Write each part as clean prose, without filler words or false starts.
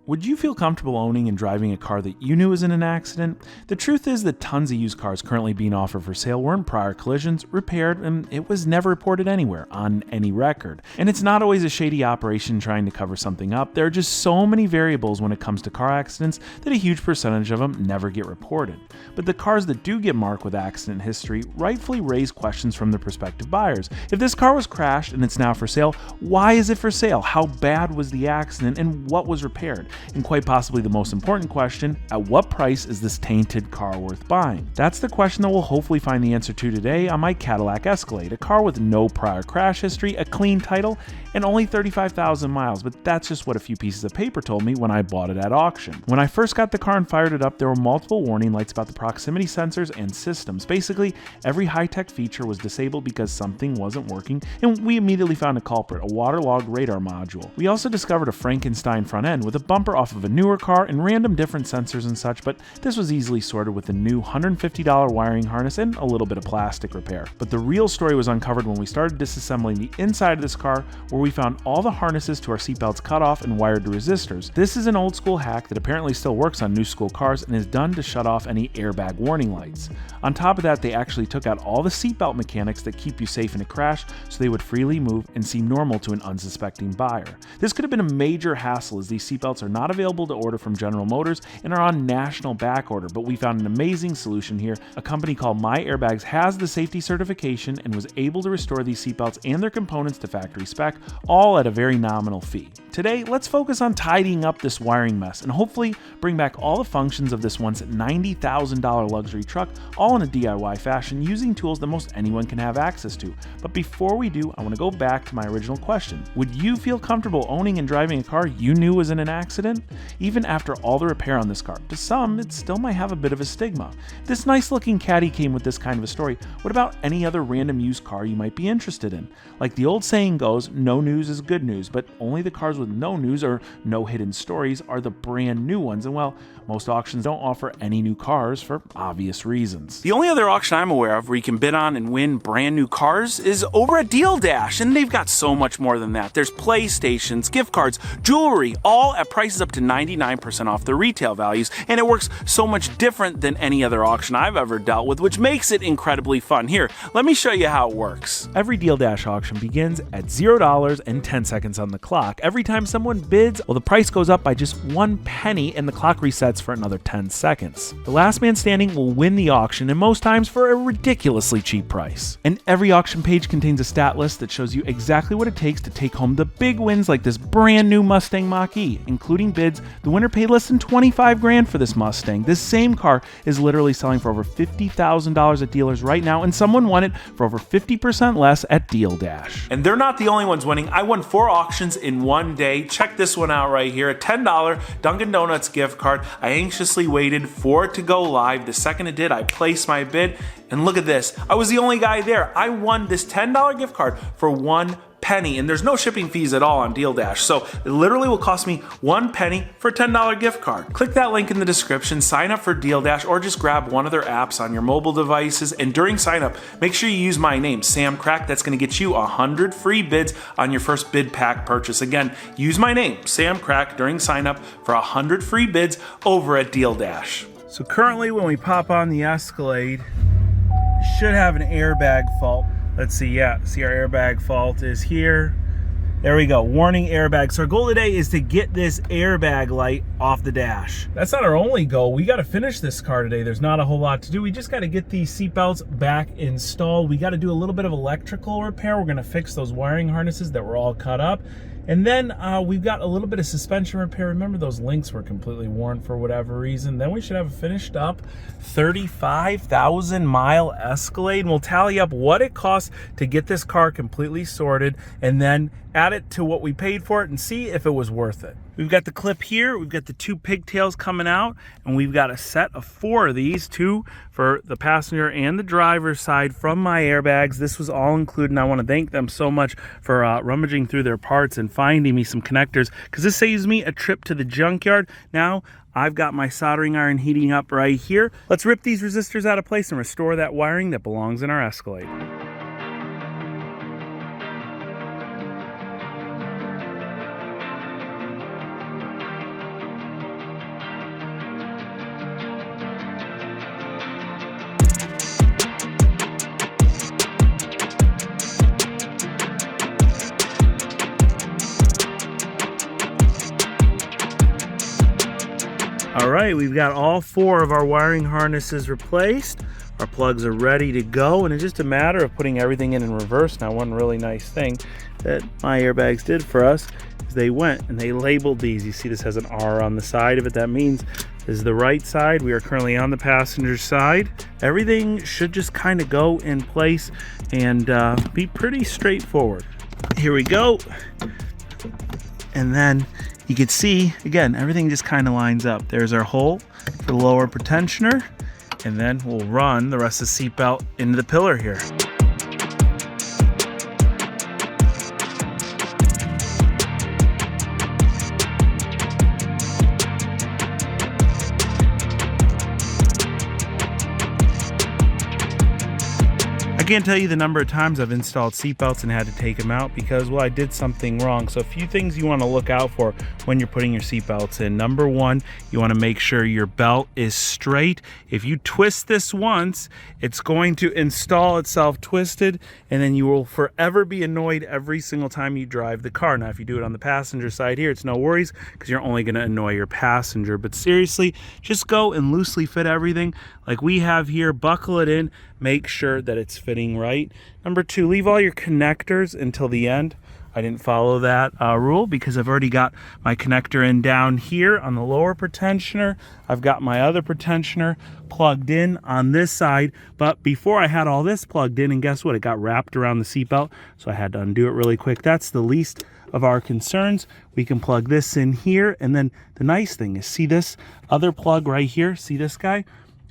Would you feel comfortable owning and driving a car that you knew was in an accident? The truth is that tons of used cars currently being offered for sale were in prior collisions, repaired, and it was never reported anywhere on any record. And it's not always a shady operation trying to cover something up. There are just so many variables when it comes to car accidents that a huge percentage of them never get reported. But the cars that do get marked with accident history rightfully raise questions from the prospective buyers. If this car was crashed and it's now for sale, why is it for sale? How bad was the accident and what was repaired? And quite possibly the most important question, at what price is this tainted car worth buying? That's the question that we'll hopefully find the answer to today on my Cadillac Escalade, a car with no prior crash history, a clean title, and only 35,000 miles, but that's just what a few pieces of paper told me when I bought it at auction. When I first got the car and fired it up, there were multiple warning lights about the proximity sensors and systems. Basically, every high-tech feature was disabled because something wasn't working, and we immediately found a culprit, a waterlogged radar module. We also discovered a Frankenstein front end with a bumper off of a newer car and random different sensors and such, but this was easily sorted with a new $150 wiring harness and a little bit of plastic repair. But the real story was uncovered when we started disassembling the inside of this car, where we found all the harnesses to our seatbelts cut off and wired to resistors. This is an old school hack that apparently still works on new school cars and is done to shut off any airbag warning lights. On top of that, they actually took out all the seatbelt mechanics that keep you safe in a crash so they would freely move and seem normal to an unsuspecting buyer. This could have been a major hassle as these seatbelts are not available to order from General Motors and are on national back order, but we found an amazing solution here. A company called MyAirbags has the safety certification and was able to restore these seatbelts and their components to factory spec, all at a very nominal fee. Today, let's focus on tidying up this wiring mess and hopefully bring back all the functions of this once $90,000 luxury truck, all in a DIY fashion using tools that most anyone can have access to. But before we do, I want to go back to my original question. Would you feel comfortable owning and driving a car you knew was in an accident? Even after all the repair on this car, to some, it still might have a bit of a stigma. If this nice looking Caddy came with this kind of a story, what about any other random used car you might be interested in? Like the old saying goes, no news is good news, but only the cars with no news or no hidden stories are the brand new ones. And well, most auctions don't offer any new cars for obvious reasons. The only other auction I'm aware of where you can bid on and win brand new cars is over at Deal Dash, and they've got so much more than that. There's PlayStations, gift cards, jewelry, all at prices up to 99% off their retail values, and it works so much different than any other auction I've ever dealt with, which makes it incredibly fun. Here, let me show you how it works. Every Deal Dash auction begins at $0 and 10 seconds on the clock. Every time someone bids, well, the price goes up by just 1 penny and the clock resets for another 10 seconds. The last man standing will win the auction, and most times for a ridiculously cheap price. And every auction page contains a stat list that shows you exactly what it takes to take home the big wins, like this brand new Mustang Mach-E. Including bids, the winner paid less than $25,000 for this Mustang. This same car is literally selling for over $50,000 at dealers right now, and someone won it for over 50% less at Deal Dash. And they're not the only ones winning. I won 4 auctions in one day. Check this one out right here. A $10 Dunkin' Donuts gift card. I anxiously waited for it to go live. The second it did, I placed my bid, and look at this. I was the only guy there. I won this $10 gift card for 1 penny, and there's no shipping fees at all on Deal Dash, so it literally will cost me 1 penny for a $10 gift card. Click that link in the description, sign up for Deal Dash, or just grab one of their apps on your mobile devices, and during sign up, make sure you use my name, Sam Crack. That's going to get you 100 free bids on your first bid pack purchase. Again, use my name, Sam Crack, during sign up for 100 free bids over at Deal Dash. So currently when we pop on the Escalade, we should have an airbag fault. Let's see, yeah, see our airbag fault is here. There we go, warning airbag. So our goal today is to get this airbag light off the dash. That's not our only goal. We got to finish this car today. There's not a whole lot to do. We just got to get these seatbelts back installed. We got to do a little bit of electrical repair. We're going to fix those wiring harnesses that were all cut up. And then we've got a little bit of suspension repair. Remember, those links were completely worn for whatever reason. Then we should have a finished up 35,000 mile Escalade, and we'll tally up what it costs to get this car completely sorted and then add it to what we paid for it and see if it was worth it. We've got the clip here, we've got the 2 pigtails coming out, and we've got a set of 4 of these, 2 for the passenger and the driver's side from MyAirbags. This was all included, and I want to thank them so much for rummaging through their parts and finding me some connectors, because this saves me a trip to the junkyard. Now I've got my soldering iron heating up right here. Let's rip these resistors out of place and restore that wiring that belongs in our Escalade. All right, we've got all 4 of our wiring harnesses replaced. Our plugs are ready to go, and it's just a matter of putting everything in reverse. Now, one really nice thing that MyAirbags did for us is they went and they labeled these. You see this has an R on the side of it. That means this is the right side. We are currently on the passenger side. Everything should just kind of go in place and be pretty straightforward. Here we go. And then you can see, again, everything just kind of lines up. There's our hole for the lower pretensioner, and then we'll run the rest of the seatbelt into the pillar here. I can't tell you the number of times I've installed seatbelts and had to take them out because, well, I did something wrong. So a few things you want to look out for when you're putting your seatbelts in. Number one, you want to make sure your belt is straight. If you twist this once, it's going to install itself twisted, and then you will forever be annoyed every single time you drive the car. Now, if you do it on the passenger side here, it's no worries because you're only going to annoy your passenger. But seriously, just go and loosely fit everything like we have here. Buckle it in. Make sure that it's fitting right. Number two, leave all your connectors until the end. I didn't follow that rule because I've already got my connector in down here on the lower pretensioner. I've got my other pretensioner plugged in on this side. But before I had all this plugged in, and guess what? It got wrapped around the seatbelt, so I had to undo it really quick. That's the least of our concerns. We can plug this in here, and then the nice thing is, see this other plug right here? See this guy?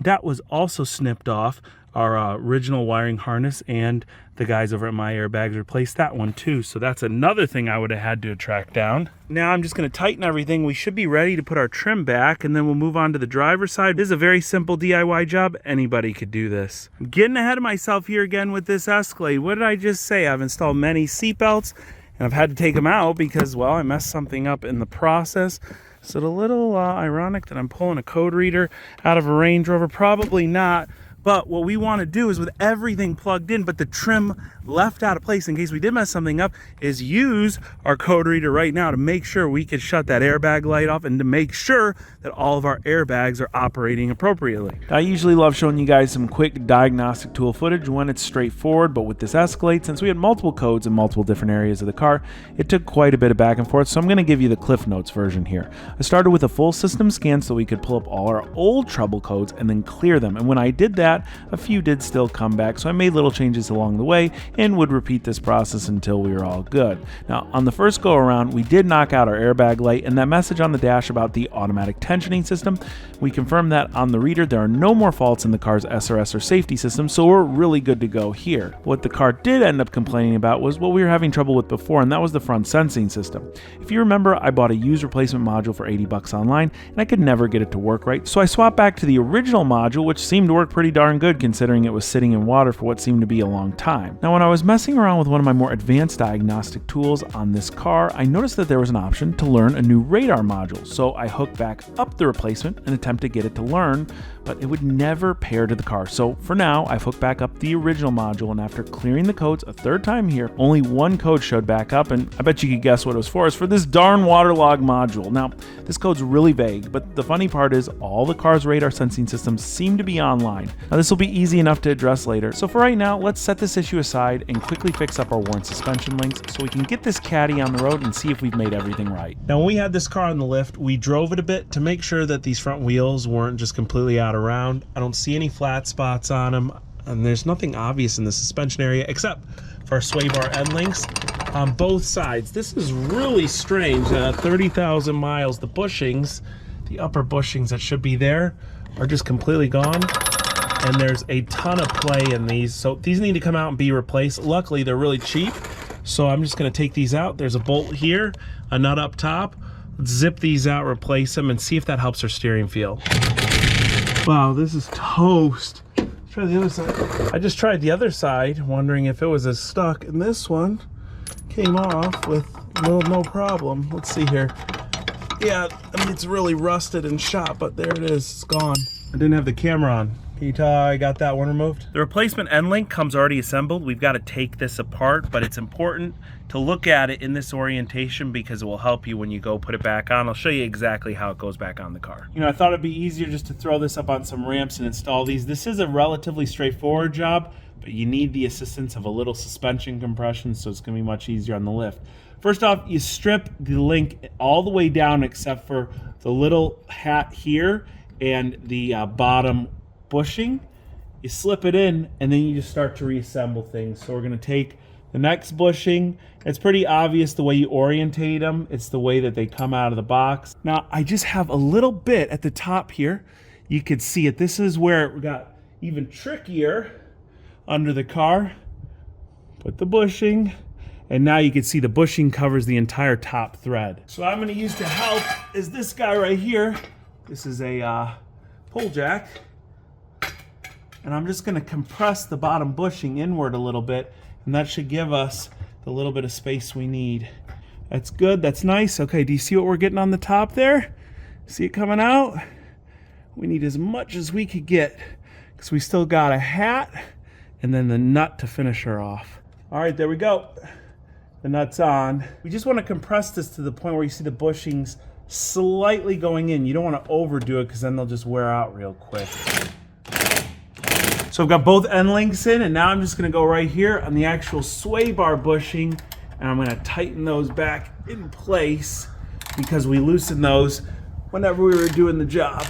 That was also snipped off our original wiring harness, and the guys over at MyAirbags replaced that one too. So that's another thing I would have had to track down. Now I'm just going to tighten everything. We should be ready to put our trim back, and then we'll move on to the driver's side. This is a very simple DIY job. Anybody could do this. I'm getting ahead of myself here again with this Escalade. What did I just say? I've installed many seatbelts, and I've had to take them out because, well, I messed something up in the process. Is it a little ironic that I'm pulling a code reader out of a Range Rover? Probably not. But what we want to do is, with everything plugged in but the trim left out of place in case we did mess something up, is use our code reader right now to make sure we can shut that airbag light off and to make sure that all of our airbags are operating appropriately. I usually love showing you guys some quick diagnostic tool footage when it's straightforward, but with this Escalade, since we had multiple codes in multiple different areas of the car, it took quite a bit of back and forth, so I'm going to give you the Cliff Notes version here. I started with a full system scan so we could pull up all our old trouble codes and then clear them, and when I did that, a few did still come back, so I made little changes along the way and would repeat this process until we were all good. Now, on the first go around, we did knock out our airbag light and that message on the dash about the automatic tensioning system. We confirmed that on the reader there are no more faults in the car's SRS or safety system, so we're really good to go here. What the car did end up complaining about was what we were having trouble with before, and that was the front sensing system. If you remember, I bought a used replacement module for $80 online, and I could never get it to work right, so I swapped back to the original module, which seemed to work pretty darn good considering it was sitting in water for what seemed to be a long time. Now, when I was messing around with one of my more advanced diagnostic tools on this car, I noticed that there was an option to learn a new radar module, so I hooked back up the replacement and attempted to get it to learn, but it would never pair to the car. So for now, I've hooked back up the original module, and after clearing the codes a third time here, only one code showed back up, and I bet you could guess what it was for. It's for this darn waterlogged module. Now, this code's really vague, but the funny part is all the car's radar sensing systems seem to be online. Now, this will be easy enough to address later. So for right now, let's set this issue aside and quickly fix up our worn suspension links so we can get this caddy on the road and see if we've made everything right. Now, when we had this car on the lift, we drove it a bit to make sure that these front wheels weren't just completely out of round. I don't see any flat spots on them, and there's nothing obvious in the suspension area except for our sway bar end links on both sides. This is really strange. 30,000 miles, the bushings, the upper bushings that should be there are just completely gone, and there's a ton of play in these, so these need to come out and be replaced. Luckily, they're really cheap, so I'm just going to take these out. There's a bolt here, a nut up top. Let's zip these out, replace them, and see if that helps our steering feel. Wow, this is toast. Let's try the other side. I just tried the other side, wondering if it was as stuck, and this one came off with no problem. Let's see here. Yeah, I mean, it's really rusted and shot, but there it is. It's gone. I didn't have the camera on. Can you tell I got that one removed? The replacement end link comes already assembled. We've got to take this apart, but it's important to look at it in this orientation because it will help you when you go put it back on. I'll show you exactly how it goes back on the car. You know, I thought it'd be easier just to throw this up on some ramps and install these. This is a relatively straightforward job, but you need the assistance of a little suspension compression, so it's gonna be much easier on the lift. First off, you strip the link all the way down except for the little hat here and the bottom bushing. You slip it in and then you just start to reassemble things. So we're gonna take the next bushing. It's pretty obvious the way you orientate them. It's the way that they come out of the box. Now I just have a little bit at the top here. You could see it. This is where it got even trickier under the car. Put the bushing, and now you can see the bushing covers the entire top thread. So what I'm gonna use to help is this guy right here. This is a pull jack. And I'm just gonna compress the bottom bushing inward a little bit, and that should give us the little bit of space we need. That's good, that's nice. Okay, do you see what we're getting on the top there? See it coming out? We need as much as we could get, because we still got a hat and then the nut to finish her off. All right, there we go. The nut's on. We just wanna compress this to the point where you see the bushings slightly going in. You don't wanna overdo it, because then they'll just wear out real quick. So I've got both end links in, and now I'm just gonna go right here on the actual sway bar bushing, and I'm gonna tighten those back in place because we loosened those whenever we were doing the job.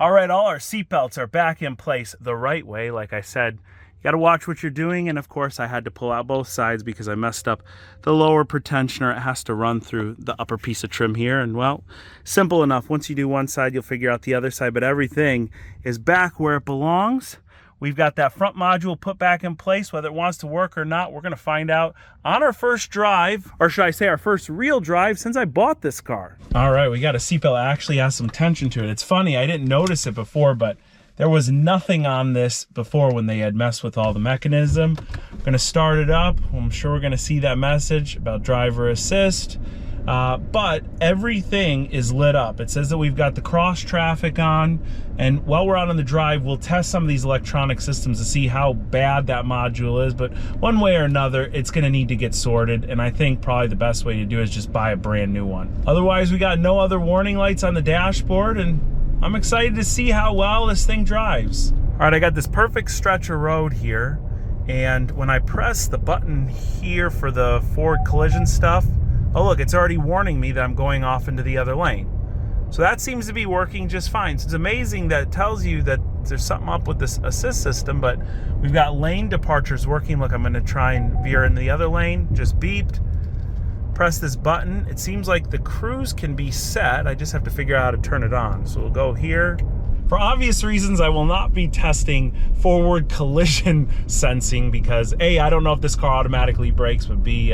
All right, all our seatbelts are back in place the right way. Like I said, you gotta watch what you're doing, and of course I had to pull out both sides because I messed up the lower pretensioner. It has to run through the upper piece of trim here, and well, simple enough. Once you do one side, you'll figure out the other side, but everything is back where it belongs. We've got that front module put back in place. Whether it wants to work or not, we're gonna find out on our first drive, or should I say our first real drive since I bought this car. All right, we got a seatbelt that actually has some tension to it. It's funny, I didn't notice it before, but there was nothing on this before when they had messed with all the mechanism. I'm gonna start it up. I'm sure we're gonna see that message about driver assist, but everything is lit up. It says that we've got the cross traffic on, and while we're out on the drive, we'll test some of these electronic systems to see how bad that module is, but one way or another, it's gonna need to get sorted, and I think probably the best way to do it is just buy a brand new one. Otherwise, we got no other warning lights on the dashboard, and I'm excited to see how well this thing drives. All right, I got this perfect stretch of road here, and when I press the button here for the forward collision stuff, oh look, it's already warning me that I'm going off into the other lane. So that seems to be working just fine. So it's amazing that it tells you that there's something up with this assist system, but we've got lane departures working. Look, I'm gonna try and veer in the other lane, just beeped. Press this button. It seems like the cruise can be set. I just have to figure out how to turn it on. So we'll go here. For obvious reasons, I will not be testing forward collision sensing because A, I don't know if this car automatically brakes, but B,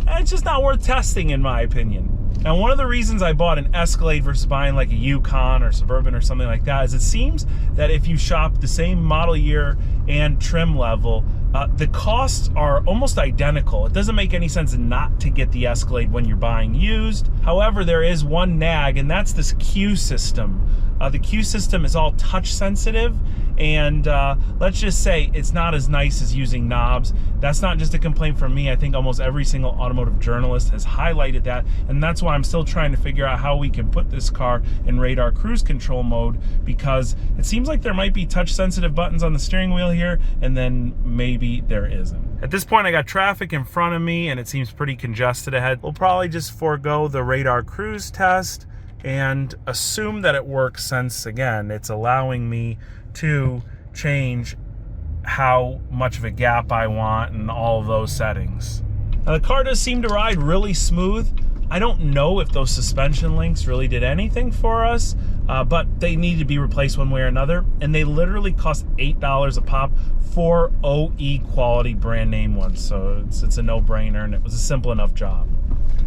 it's just not worth testing in my opinion. Now, one of the reasons I bought an Escalade versus buying like a Yukon or Suburban or something like that is it seems that if you shop the same model year and trim level, the costs are almost identical. It doesn't make any sense not to get the Escalade when you're buying used. However, there is one nag, and that's this Q system. The Q system is all touch sensitive, and let's just say it's not as nice as using knobs. That's not just a complaint from me. I think almost every single automotive journalist has highlighted that, and that's why I'm still trying to figure out how we can put this car in radar cruise control mode, because it seems like there might be touch sensitive buttons on the steering wheel here, and then maybe there isn't. At this point, I got traffic in front of me, and it seems pretty congested ahead. We'll probably just forego the radar cruise test and assume that it works, since again, it's allowing me to change how much of a gap I want and all of those settings. Now, the car does seem to ride really smooth. I don't know if those suspension links really did anything for us, but they need to be replaced one way or another, and they literally cost $8 a pop for OE quality brand name ones, so it's a no-brainer, and it was a simple enough job.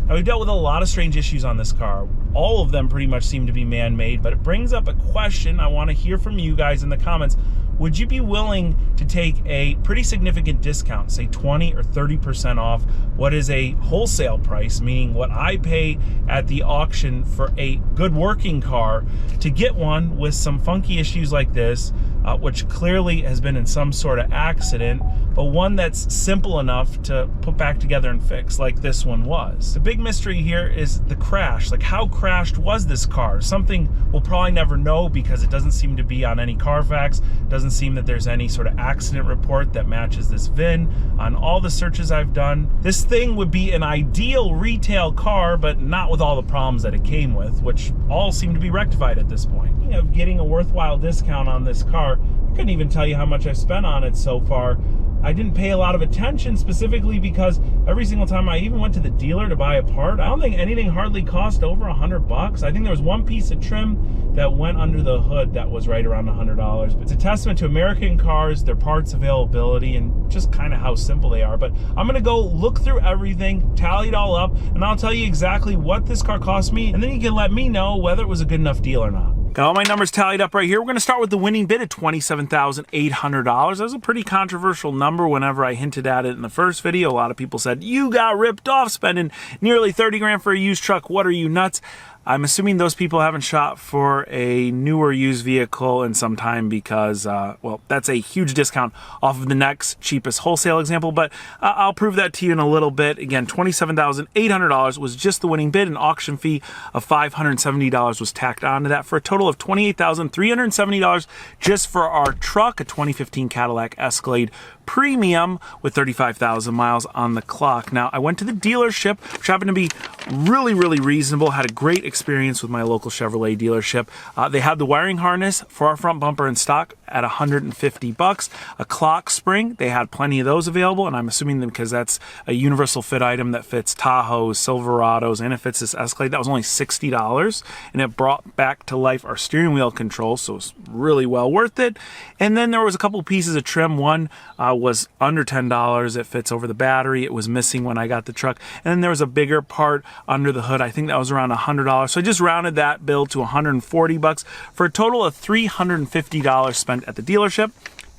Now, we've dealt with a lot of strange issues on this car. All of them pretty much seem to be man-made, but it brings up a question I want to hear from you guys in the comments. would you be willing to take a pretty significant discount, say 20 or 30% off what is a wholesale price, meaning what I pay at the auction for a good working car, to get one with some funky issues like this, which clearly has been in some sort of accident, but one that's simple enough to put back together and fix like this one was. The big mystery here is the crash. Like, how crashed was this car? Something we'll probably never know because it doesn't seem to be on any Carfax. Doesn't seem that there's any sort of accident report that matches this VIN on all the searches I've done. This thing would be an ideal retail car, but not with all the problems that it came with, which all seem to be rectified at this point. Speaking of getting a worthwhile discount on this car, I couldn't even tell you how much I've spent on it so far. I didn't pay a lot of attention, specifically because every single time I even went to the dealer to buy a part, I don't think anything hardly cost over $100. I think there was one piece of trim that went under the hood that was right around $100. But it's a testament to American cars, their parts availability, and just kind of how simple they are. But I'm gonna go look through everything, tally it all up, and I'll tell you exactly what this car cost me, and then you can let me know whether it was a good enough deal or not. Got all my numbers tallied up right here. We're going to start with the winning bid at $27,800. That was a pretty controversial number whenever I hinted at it in the first video. A lot of people said, you got ripped off spending nearly 30 grand for a used truck. What are you, nuts? I'm assuming those people haven't shot for a newer used vehicle in some time because, well, that's a huge discount off of the next cheapest wholesale example, but I'll prove that to you in a little bit. Again, $27,800 was just the winning bid. An auction fee of $570 was tacked onto that for a total of $28,370 just for our truck, a 2015 Cadillac Escalade Premium with 35,000 miles on the clock. Now, I went to the dealership, which happened to be really, really reasonable. Had a great experience with my local Chevrolet dealership. They had the wiring harness for our front bumper in stock at $150. A clock spring, they had plenty of those available, and I'm assuming that because that's a universal fit item that fits Tahoes, Silverados, and it fits this Escalade, that was only $60, and it brought back to life our steering wheel controls, so it was really well worth it. And then there was a couple pieces of trim. One was under $10. It fits over the battery. It was missing when I got the truck. And then there was a bigger part under the hood. I think that was around $100. So I just rounded that bill to $140 for a total of $350 spent at the dealership.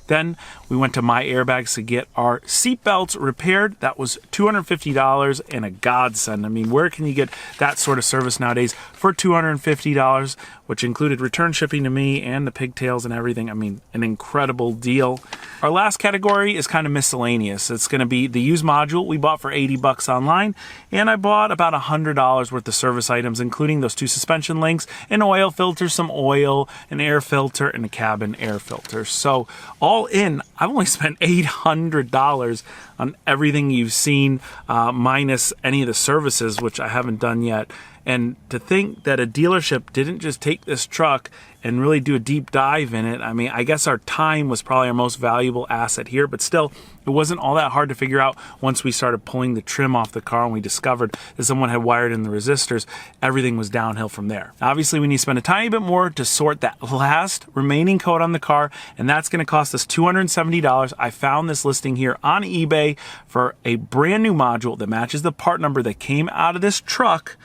Then we went to MyAirbags to get our seatbelts repaired. That was $250 and a godsend. I mean, where can you get that sort of service nowadays for $250, which included return shipping to me and the pigtails and everything? I mean, an incredible deal. Our last category is kind of miscellaneous. It's going to be the used module we bought for $80 online, and I bought about $100 worth of service items, including those two suspension links, an oil filter, some oil, an air filter, and a cabin air filter. So all in, I've only spent $800 on everything you've seen, minus any of the services, which I haven't done yet. And to think that a dealership didn't just take this truck and really do a deep dive in it. I mean, I guess our time was probably our most valuable asset here, but still, it wasn't all that hard to figure out once we started pulling the trim off the car and we discovered that someone had wired in the resistors. Everything was downhill from there. Obviously, we need to spend a tiny bit more to sort that last remaining code on the car, and that's going to cost us $270. I found this listing here on eBay for a brand new module that matches the part number that came out of this truck.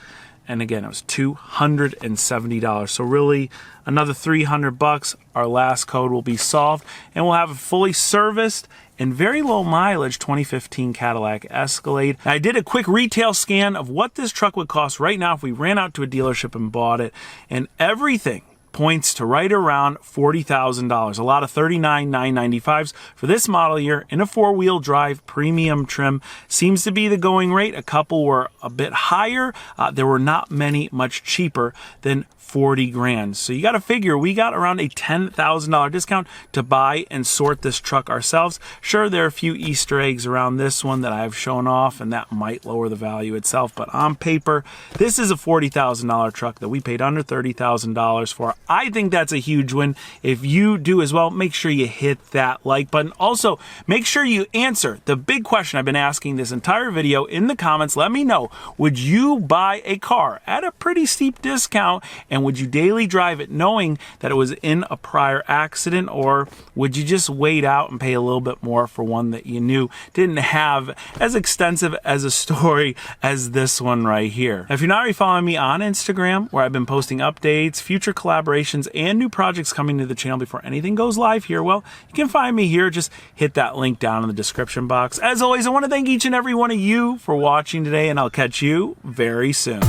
And again, it was $270. So really another $300. Our last code will be solved, and we'll have a fully serviced and very low mileage 2015 Cadillac Escalade. Now, I did a quick retail scan of what this truck would cost right now if we ran out to a dealership and bought it, and everything points to right around $40,000. A lot of $39,995s for this model year in a four-wheel drive premium trim seems to be the going rate. A couple were a bit higher. There were not many much cheaper than 40 grand. So you got to figure we got around a $10,000 discount to buy and sort this truck ourselves. Sure, there are a few Easter eggs around this one that I've shown off, and that might lower the value itself, but on paper, this is a $40,000 truck that we paid under $30,000 for. I think that's a huge win. If you do as well, make sure you hit that like button. Also, make sure you answer the big question I've been asking this entire video in the comments. Let me know, would you buy a car at a pretty steep discount, and would you daily drive it knowing that it was in a prior accident, or would you just wait out and pay a little bit more for one that you knew didn't have as extensive as a story as this one right here? If you're not already following me on Instagram, where I've been posting updates, future collaborations, collaborations and new projects coming to the channel before anything goes live here, well, you can find me here. Just hit that link down in the description box. As always, I want to thank each and every one of you for watching today, and I'll catch you very soon.